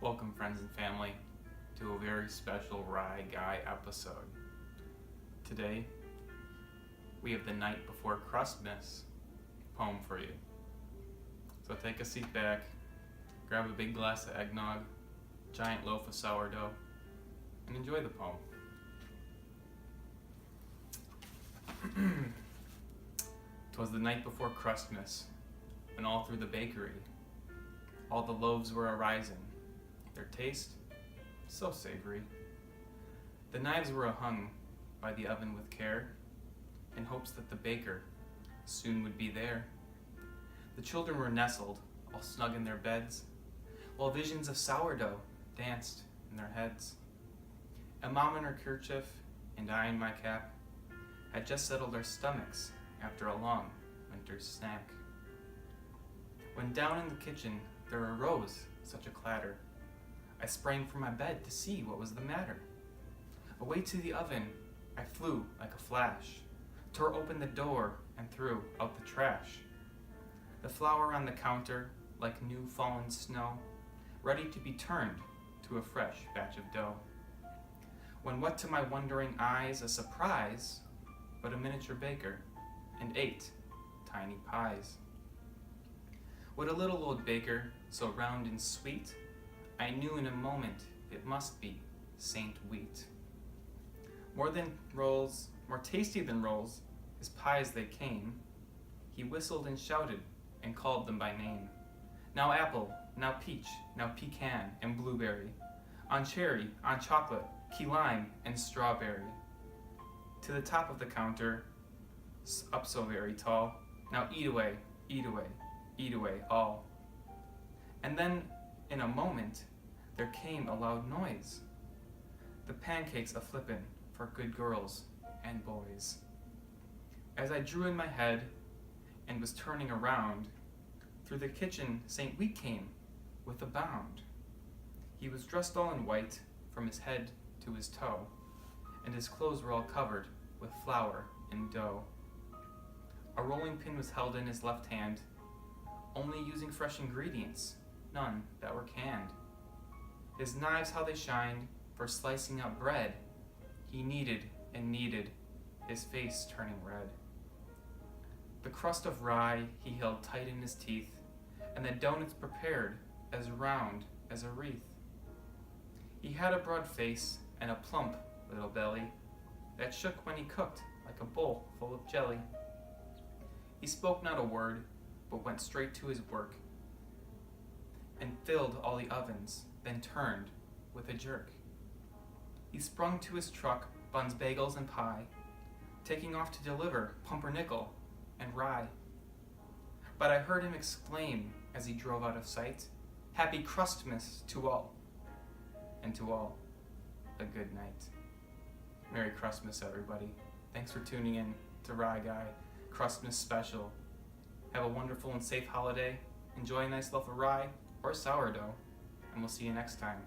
Welcome, friends and family, to a very special Rye Guy episode. Today, we have the night before Crustmas poem for you. So take a seat back, grab a big glass of eggnog, giant loaf of sourdough, and enjoy the poem. 'Twas the night before Crustmas, when all through the bakery, all the loaves were a-rising, their taste so savory. The knives were hung by the oven with care, in hopes that the baker soon would be there. The children were nestled, all snug in their beds, while visions of sourdough danced in their heads. And Mom in her kerchief, and I in my cap, had just settled our stomachs after a long winter's snack. When down in the kitchen there arose such a clatter, I sprang from my bed to see what was the matter. Away to the oven I flew like a flash, tore open the door and threw out the trash. The flour on the counter, like new fallen snow, ready to be turned to a fresh batch of dough. When what to my wondering eyes a surprise, but a miniature baker, and 8 tiny pies. What a little old baker, so round and sweet, I knew in a moment it must be Saint Wheat. More tasty than rolls, his pies they came. He whistled and shouted and called them by name. Now apple, now peach, now pecan and blueberry, on cherry, on chocolate, key lime and strawberry. To the top of the counter, up so very tall, now eat away, eat away, eat away all. And then, in a moment, there came a loud noise, the pancakes a-flippin' for good girls and boys. As I drew in my head and was turning around, through the kitchen St. Wheat came with a bound. He was dressed all in white from his head to his toe, and his clothes were all covered with flour and dough. A rolling pin was held in his left hand, only using fresh ingredients, none that were canned. His knives how they shined for slicing up bread, he kneaded and kneaded, his face turning red. The crust of rye he held tight in his teeth, and the doughnuts prepared as round as a wreath. He had a broad face and a plump little belly that shook when he cooked like a bowl full of jelly. He spoke not a word, but went straight to his work, and filled all the ovens, then turned with a jerk. He sprung to his truck, buns, bagels, and pie, taking off to deliver pumpernickel and rye. But I heard him exclaim as he drove out of sight, "Happy Crustmas to all, and to all a good night." Merry Crustmas, everybody. Thanks for tuning in to Rye Guy Crustmas Special. Have a wonderful and safe holiday. Enjoy a nice loaf of rye or sourdough, and we'll see you next time.